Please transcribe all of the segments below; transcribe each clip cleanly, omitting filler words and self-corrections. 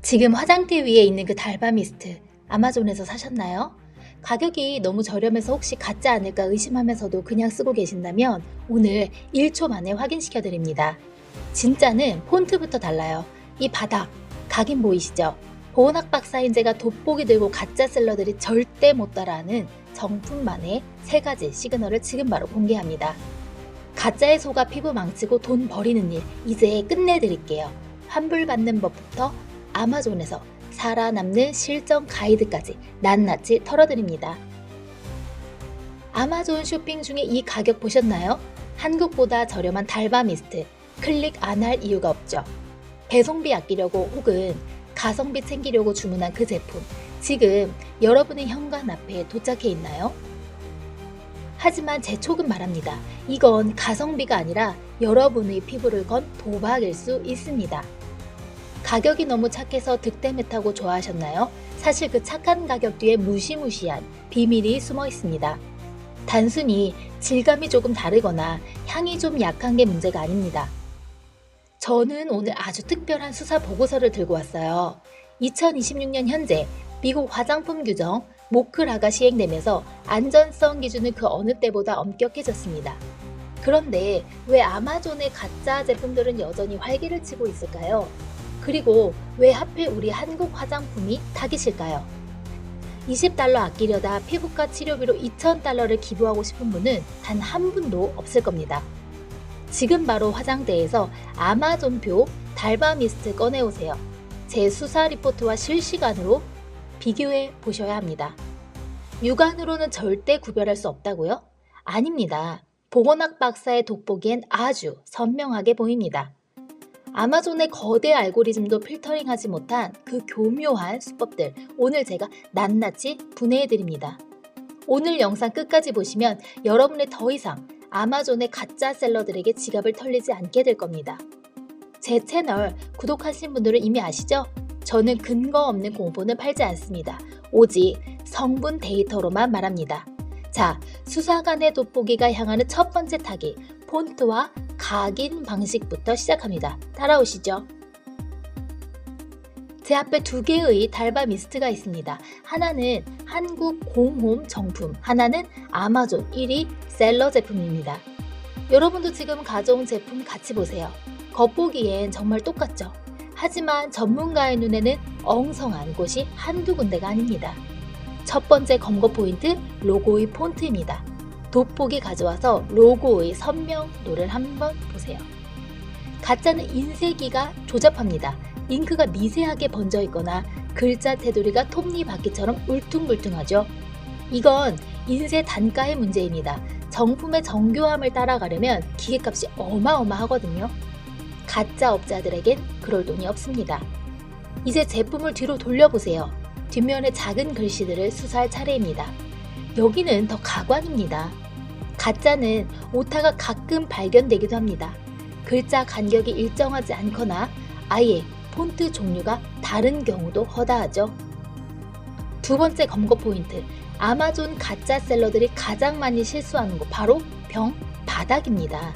지금 화장대 위에 있는 그 달바 미스트 아마존에서 사셨나요? 가격이 너무 저렴해서 혹시 가짜 아닐까 의심하면서도 그냥 쓰고 계신다면 오늘 1초 만에 확인시켜 드립니다. 진짜는 폰트부터 달라요. 이 바닥, 각인 보이시죠? 보온학 박사인 제가 돋보기 들고 가짜 셀러들이 절대 못 따라하는 정품만의 3가지 시그널을 지금 바로 공개합니다. 가짜에 속아 피부 망치고 돈 버리는 일 이제 끝내드릴게요. 환불받는 법부터 아마존에서 살아남는 실전 가이드까지 낱낱이 털어드립니다. 아마존 쇼핑 중에 이 가격 보셨나요? 한국보다 저렴한 달바 미스트 클릭 안 할 이유가 없죠. 배송비 아끼려고 혹은 가성비 챙기려고 주문한 그 제품 지금 여러분의 현관 앞에 도착해 있나요? 하지만 제 촉은 말합니다. 이건 가성비가 아니라 여러분의 피부를 건 도박일 수 있습니다. 가격이 너무 착해서 득템했다고 좋아하셨나요? 사실 그 착한 가격 뒤에 무시무시한 비밀이 숨어 있습니다. 단순히 질감이 조금 다르거나 향이 좀 약한 게 문제가 아닙니다. 저는 오늘 아주 특별한 수사 보고서를 들고 왔어요. 2026년 현재 미국 화장품 규정 모크라가 시행되면서 안전성 기준은 그 어느 때보다 엄격해졌습니다. 그런데 왜 아마존의 가짜 제품들은 여전히 활기를 치고 있을까요? 그리고 왜 하필 우리 한국 화장품이 타깃일까요? $20 아끼려다 피부과 치료비로 $2,000를 기부하고 싶은 분은 단 한 분도 없을 겁니다. 지금 바로 화장대에서 아마존표 달바 미스트 꺼내오세요. 제 수사 리포트와 실시간으로 비교해 보셔야 합니다. 육안으로는 절대 구별할 수 없다고요? 아닙니다. 보건학 박사의 돋보기엔 아주 선명하게 보입니다. 아마존의 거대 알고리즘도 필터링하지 못한 그 교묘한 수법들 오늘 제가 낱낱이 분해해드립니다. 오늘 영상 끝까지 보시면 여러분의 더 이상 아마존의 가짜 셀러들에게 지갑을 털리지 않게 될 겁니다. 제 채널 구독하신 분들은 이미 아시죠? 저는 근거 없는 공포는 팔지 않습니다. 오직 성분 데이터로만 말합니다. 자, 수사관의 돋보기가 향하는 첫 번째 타깃, 폰트와 각인 방식부터 시작합니다. 따라오시죠. 제 앞에 2개의 달바 미스트가 있습니다. 하나는 한국 공홈 정품, 하나는 아마존 1위 셀러 제품입니다. 여러분도 지금 가져온 제품 같이 보세요. 겉보기엔 정말 똑같죠? 하지만 전문가의 눈에는 엉성한 곳이 한두 군데가 아닙니다. 첫 번째 검거 포인트, 로고의 폰트입니다. 돋보기 가져와서 로고의 선명도를 한번 보세요. 가짜는 인쇄기가 조잡합니다. 잉크가 미세하게 번져 있거나 글자 테두리가 톱니바퀴처럼 울퉁불퉁하죠. 이건 인쇄 단가의 문제입니다. 정품의 정교함을 따라가려면 기계값이 어마어마하거든요. 가짜 업자들에겐 그럴 돈이 없습니다. 이제 제품을 뒤로 돌려보세요. 뒷면의 작은 글씨들을 수사할 차례입니다. 여기는 더 가관입니다. 가짜는 오타가 가끔 발견되기도 합니다. 글자 간격이 일정하지 않거나 아예 폰트 종류가 다른 경우도 허다하죠. 두 번째 검거 포인트, 아마존 가짜 셀러들이 가장 많이 실수하는 곳 바로 병 바닥입니다.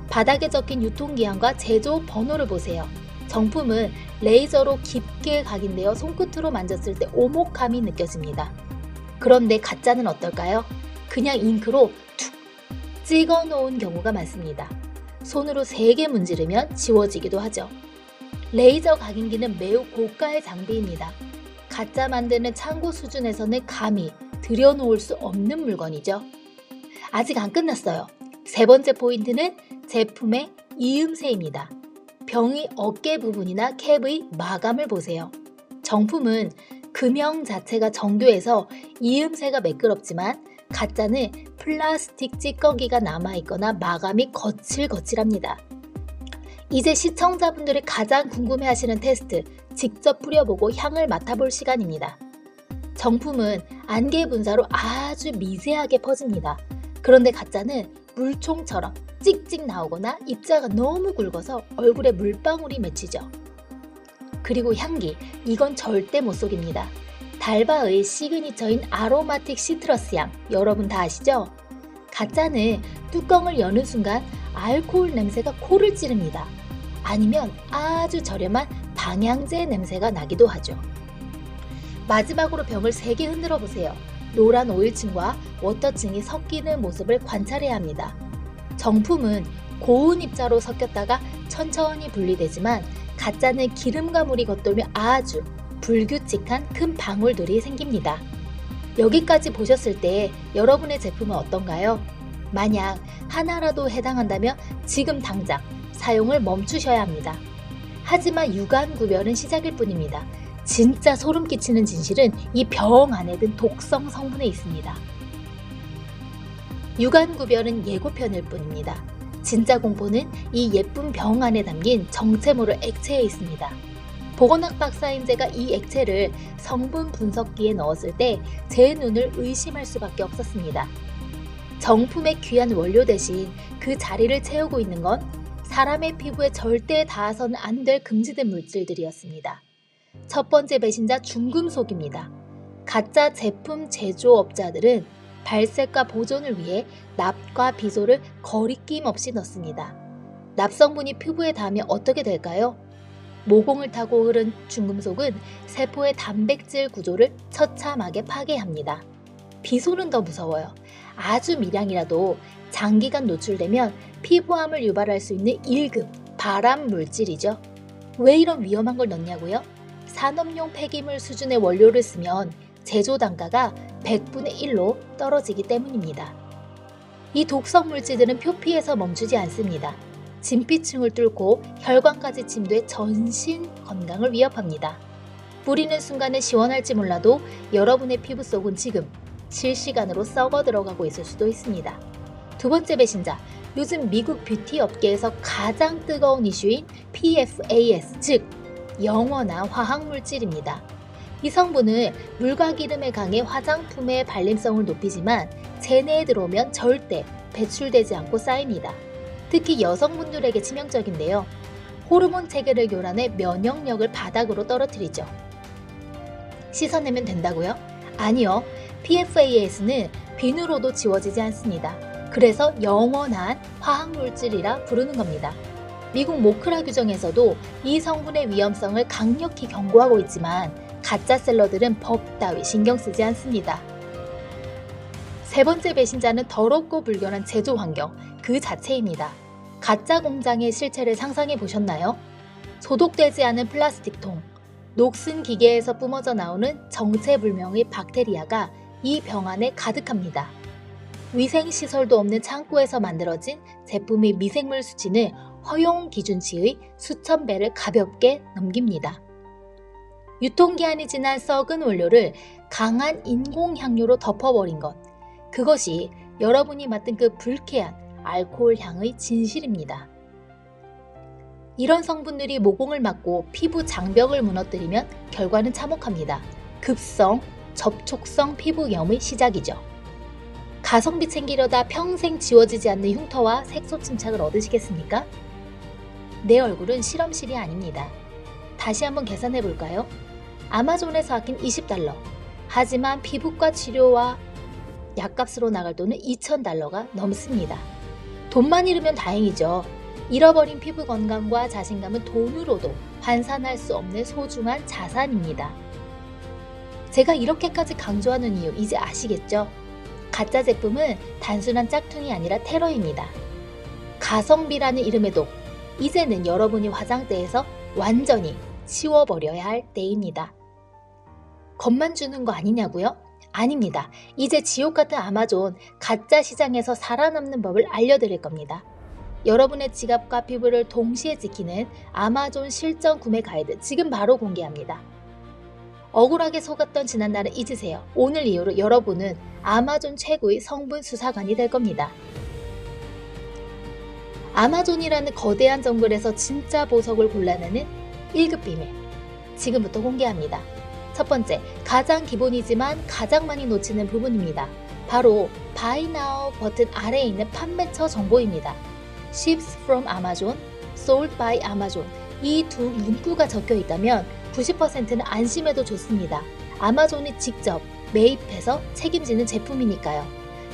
바닥에 적힌 유통기한과 제조 번호를 보세요. 정품은 레이저로 깊게 각인되어 손끝으로 만졌을 때 오목함이 느껴집니다. 그런데 가짜는 어떨까요? 그냥 잉크로 툭 찍어 놓은 경우가 많습니다. 손으로 세게 문지르면 지워지기도 하죠. 레이저 각인기는 매우 고가의 장비입니다. 가짜 만드는 창고 수준에서는 감히 들여놓을 수 없는 물건이죠. 아직 안 끝났어요. 세 번째 포인트는 제품의 이음새입니다. 병의 어깨 부분이나 캡의 마감을 보세요. 정품은 금형 자체가 정교해서 이음새가 매끄럽지만 가짜는 플라스틱 찌꺼기가 남아있거나 마감이 거칠거칠합니다. 이제 시청자분들이 가장 궁금해하시는 테스트, 직접 뿌려보고 향을 맡아볼 시간입니다. 정품은 안개 분사로 아주 미세하게 퍼집니다. 그런데 가짜는 물총처럼 찍찍 나오거나 입자가 너무 굵어서 얼굴에 물방울이 맺히죠. 그리고 향기, 이건 절대 못 속입니다. 달바의 시그니처인 아로마틱 시트러스 향, 여러분 다 아시죠? 가짜는 뚜껑을 여는 순간 알코올 냄새가 코를 찌릅니다. 아니면 아주 저렴한 방향제 냄새가 나기도 하죠. 마지막으로 병을 3개 흔들어 보세요. 노란 오일층과 워터층이 섞이는 모습을 관찰해야 합니다. 정품은 고운 입자로 섞였다가 천천히 분리되지만 가짜는 기름과 물이 겉돌며 아주 불규칙한 큰 방울들이 생깁니다. 여기까지 보셨을 때 여러분의 제품은 어떤가요? 만약 하나라도 해당한다면 지금 당장 사용을 멈추셔야 합니다. 하지만 유관구별은 시작일 뿐입니다. 진짜 소름 끼치는 진실은 이 병 안에 든 독성 성분에 있습니다. 유관구별은 예고편일 뿐입니다. 진짜 공포는 이 예쁜 병 안에 담긴 정체모를 액체에 있습니다. 보건학 박사인 제가 이 액체를 성분 분석기에 넣었을 때 제 눈을 의심할 수밖에 없었습니다. 정품의 귀한 원료 대신 그 자리를 채우고 있는 건 사람의 피부에 절대 닿아서는 안 될 금지된 물질들이었습니다. 첫 번째 배신자 중금속입니다. 가짜 제품 제조업자들은 발색과 보존을 위해 납과 비소를 거리낌 없이 넣습니다. 납성분이 피부에 닿으면 어떻게 될까요? 모공을 타고 흐른 중금속은 세포의 단백질 구조를 처참하게 파괴합니다. 비소는 더 무서워요. 아주 미량이라도 장기간 노출되면 피부암을 유발할 수 있는 1급 발암 물질이죠. 왜 이런 위험한 걸 넣냐고요? 산업용 폐기물 수준의 원료를 쓰면 제조 단가가 100분의 1로 떨어지기 때문입니다. 이 독성 물질들은 표피에서 멈추지 않습니다. 진피층을 뚫고 혈관까지 침투해 전신 건강을 위협합니다. 뿌리는 순간에 시원할지 몰라도 여러분의 피부 속은 지금 실시간으로 썩어 들어가고 있을 수도 있습니다. 두 번째 배신자, 요즘 미국 뷰티 업계에서 가장 뜨거운 이슈인 PFAS, 즉 영원한 화학물질입니다. 이 성분은 물과 기름에 강해 화장품의 발림성을 높이지만 체내에 들어오면 절대 배출되지 않고 쌓입니다. 특히 여성분들에게 치명적인데요. 호르몬 체계를 교란해 면역력을 바닥으로 떨어뜨리죠. 씻어내면 된다고요? 아니요. PFAS는 비누로도 지워지지 않습니다. 그래서 영원한 화학물질이라 부르는 겁니다. 미국 모크라 규정에서도 이 성분의 위험성을 강력히 경고하고 있지만 가짜 셀러들은 법 따위 신경 쓰지 않습니다. 세 번째 배신자는 더럽고 불결한 제조 환경 그 자체입니다. 가짜 공장의 실체를 상상해 보셨나요? 소독되지 않은 플라스틱 통, 녹슨 기계에서 뿜어져 나오는 정체불명의 박테리아가 이 병 안에 가득합니다. 위생시설도 없는 창고에서 만들어진 제품의 미생물 수치는 허용 기준치의 수천 배를 가볍게 넘깁니다. 유통기한이 지난 썩은 원료를 강한 인공향료로 덮어버린 것, 그것이 여러분이 맡은 그 불쾌한 알코올 향의 진실입니다. 이런 성분들이 모공을 막고 피부 장벽을 무너뜨리면 결과는 참혹합니다. 급성, 접촉성 피부염의 시작이죠. 가성비 챙기려다 평생 지워지지 않는 흉터와 색소 침착을 얻으시겠습니까? 내 얼굴은 실험실이 아닙니다. 다시 한번 계산해 볼까요? 아마존에서 아낀 $20. 하지만 피부과 치료와 약값으로 나갈 돈은 $2,000가 넘습니다. 돈만 잃으면 다행이죠. 잃어버린 피부 건강과 자신감은 돈으로도 환산할 수 없는 소중한 자산입니다. 제가 이렇게까지 강조하는 이유 이제 아시겠죠? 가짜 제품은 단순한 짝퉁이 아니라 테러입니다. 가성비라는 이름에도 이제는 여러분이 화장대에서 완전히 치워버려야 할 때입니다. 겁만 주는 거 아니냐고요? 아닙니다. 이제 지옥 같은 아마존 가짜 시장에서 살아남는 법을 알려드릴 겁니다. 여러분의 지갑과 피부를 동시에 지키는 아마존 실전 구매 가이드 지금 바로 공개합니다. 억울하게 속았던 지난날을 잊으세요. 오늘 이후로 여러분은 아마존 최고의 성분 수사관이 될 겁니다. 아마존이라는 거대한 정글에서 진짜 보석을 골라내는 1급 비밀 지금부터 공개합니다. 첫 번째, 가장 기본이지만 가장 많이 놓치는 부분입니다. 바로 Buy Now 버튼 아래에 있는 판매처 정보입니다. Ships from Amazon, Sold by Amazon 이 두 문구가 적혀 있다면 90%는 안심해도 좋습니다. 아마존이 직접 매입해서 책임지는 제품이니까요.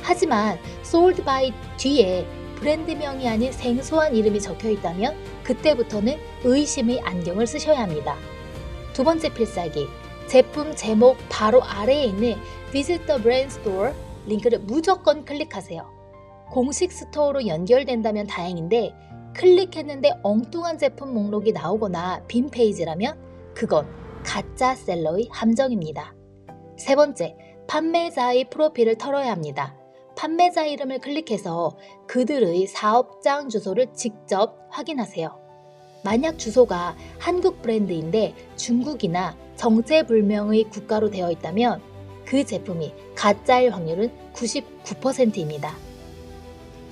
하지만 Sold by 뒤에 브랜드명이 아닌 생소한 이름이 적혀 있다면 그때부터는 의심의 안경을 쓰셔야 합니다. 두 번째 필살기, 제품 제목 바로 아래에 있는 Visit the Brand Store 링크를 무조건 클릭하세요. 공식 스토어로 연결된다면 다행인데 클릭했는데 엉뚱한 제품 목록이 나오거나 빈 페이지라면 그건 가짜 셀러의 함정입니다. 세 번째, 판매자의 프로필을 털어야 합니다. 판매자 이름을 클릭해서 그들의 사업장 주소를 직접 확인하세요. 만약 주소가 한국 브랜드인데 중국이나 정체불명의 국가로 되어 있다면 그 제품이 가짜일 확률은 99%입니다.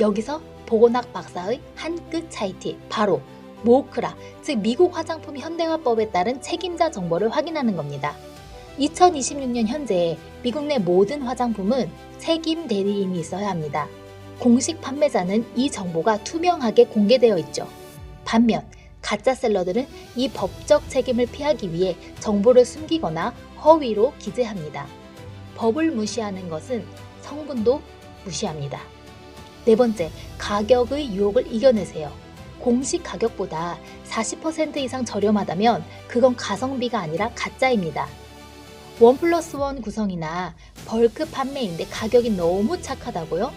여기서 보건학 박사의 한 끗 차이 팁, 바로 모크라, 즉 미국 화장품 현대화법에 따른 책임자 정보를 확인하는 겁니다. 2026년 현재 미국 내 모든 화장품은 책임 대리인이 있어야 합니다. 공식 판매자는 이 정보가 투명하게 공개되어 있죠. 반면 가짜 셀러들은 이 법적 책임을 피하기 위해 정보를 숨기거나 허위로 기재합니다. 법을 무시하는 것은 성분도 무시합니다. 네 번째, 가격의 유혹을 이겨내세요. 공식 가격보다 40% 이상 저렴하다면 그건 가성비가 아니라 가짜입니다. 1+1 구성이나 벌크 판매인데 가격이 너무 착하다고요?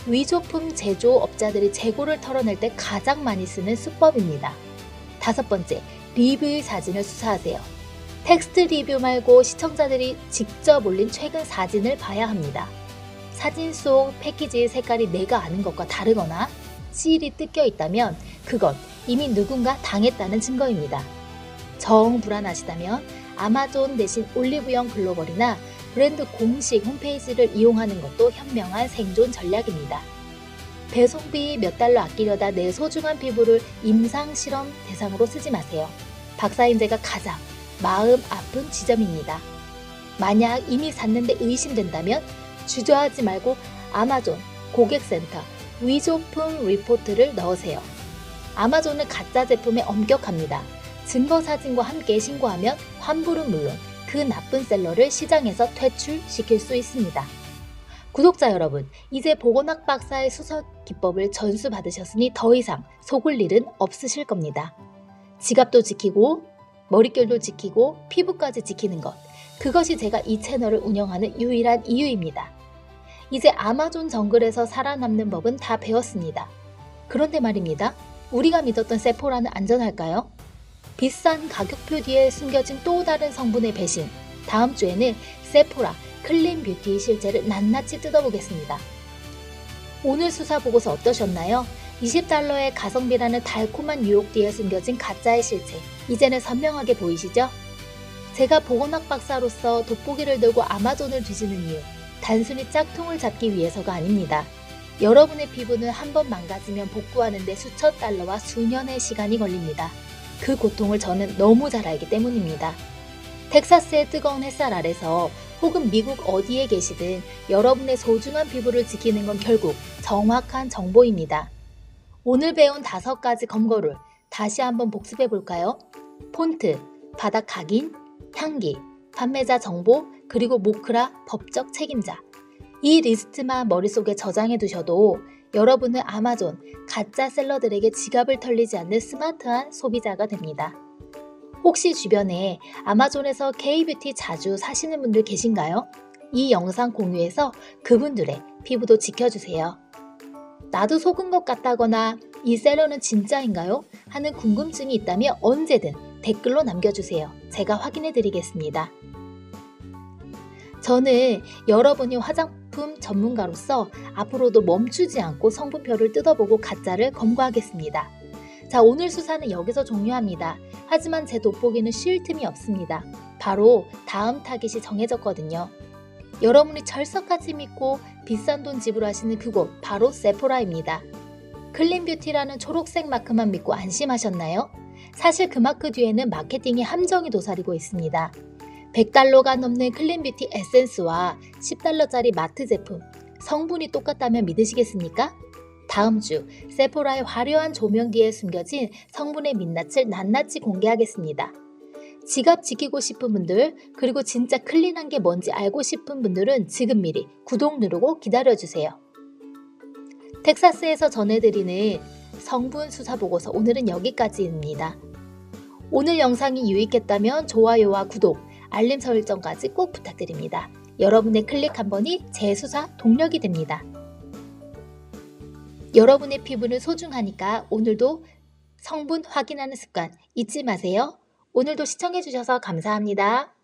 위조품 제조업자들이 재고를 털어낼 때 가장 많이 쓰는 수법입니다. 다섯 번째, 리뷰의 사진을 수사하세요. 텍스트 리뷰 말고 시청자들이 직접 올린 최근 사진을 봐야 합니다. 사진 속 패키지의 색깔이 내가 아는 것과 다르거나 실이 뜯겨 있다면 그건 이미 누군가 당했다는 증거입니다. 정 불안하시다면 아마존 대신 올리브영 글로벌이나 브랜드 공식 홈페이지를 이용하는 것도 현명한 생존 전략입니다. 배송비 몇 달러 아끼려다 내 소중한 피부를 임상 실험 대상으로 쓰지 마세요. 박사임제가 가장 마음 아픈 지점입니다. 만약 이미 샀는데 의심된다면 주저하지 말고 아마존 고객센터 위조품 리포트를 넣으세요. 아마존은 가짜 제품에 엄격합니다. 증거 사진과 함께 신고하면 환불은 물론 그 나쁜 셀러를 시장에서 퇴출시킬 수 있습니다. 구독자 여러분, 이제 보건학 박사의 수석 기법을 전수받으셨으니 더 이상 속을 일은 없으실 겁니다. 지갑도 지키고 머릿결도 지키고 피부까지 지키는 것, 그것이 제가 이 채널을 운영하는 유일한 이유입니다. 이제 아마존 정글에서 살아남는 법은 다 배웠습니다. 그런데 말입니다. 우리가 믿었던 세포라는 안전할까요? 비싼 가격표 뒤에 숨겨진 또 다른 성분의 배신. 다음 주에는 세포라 클린 뷰티의 실체를 낱낱이 뜯어보겠습니다. 오늘 수사 보고서 어떠셨나요? 20달러의 가성비라는 달콤한 유혹 뒤에 숨겨진 가짜의 실체. 이제는 선명하게 보이시죠? 제가 보건학 박사로서 돋보기를 들고 아마존을 뒤지는 이유, 단순히 짝퉁을 잡기 위해서가 아닙니다. 여러분의 피부는 한 번 망가지면 복구하는 데 수천 달러와 수년의 시간이 걸립니다. 그 고통을 저는 너무 잘 알기 때문입니다. 텍사스의 뜨거운 햇살 아래서 혹은 미국 어디에 계시든 여러분의 소중한 피부를 지키는 건 결국 정확한 정보입니다. 오늘 배운 5가지 검거룰 다시 한번 복습해 볼까요? 폰트, 바닥 각인, 향기, 판매자 정보, 그리고 모크라 법적 책임자. 이 리스트만 머릿속에 저장해 두셔도 여러분은 아마존 가짜 셀러들에게 지갑을 털리지 않는 스마트한 소비자가 됩니다. 혹시 주변에 아마존에서 K-뷰티 자주 사시는 분들 계신가요? 이 영상 공유해서 그분들의 피부도 지켜주세요. 나도 속은 것 같다거나 이 셀러는 진짜인가요? 하는 궁금증이 있다면 언제든 댓글로 남겨주세요. 제가 확인해 드리겠습니다. 저는 여러분이 화장품 전문가로서 앞으로도 멈추지 않고 성분표를 뜯어보고 가짜를 검거하겠습니다. 자, 오늘 수사는 여기서 종료합니다. 하지만 제 돋보기는 쉴 틈이 없습니다. 바로 다음 타깃이 정해졌거든요. 여러분이 철석같이 믿고 비싼 돈 지불하시는 그곳, 바로 세포라입니다. 클린뷰티라는 초록색 마크만 믿고 안심하셨나요? 사실 그 마크 뒤에는 마케팅의 함정이 도사리고 있습니다. 100달러가 넘는 클린뷰티 에센스와 10달러짜리 마트 제품, 성분이 똑같다면 믿으시겠습니까? 다음 주 세포라의 화려한 조명 뒤에 숨겨진 성분의 민낯을 낱낱이 공개하겠습니다. 지갑 지키고 싶은 분들, 그리고 진짜 클린한 게 뭔지 알고 싶은 분들은 지금 미리 구독 누르고 기다려주세요. 텍사스에서 전해드리는 성분 수사 보고서 오늘은 여기까지입니다. 오늘 영상이 유익했다면 좋아요와 구독, 알림 설정까지 꼭 부탁드립니다. 여러분의 클릭 한 번이 제 수사 동력이 됩니다. 여러분의 피부는 소중하니까 오늘도 성분 확인하는 습관 잊지 마세요. 오늘도 시청해주셔서 감사합니다.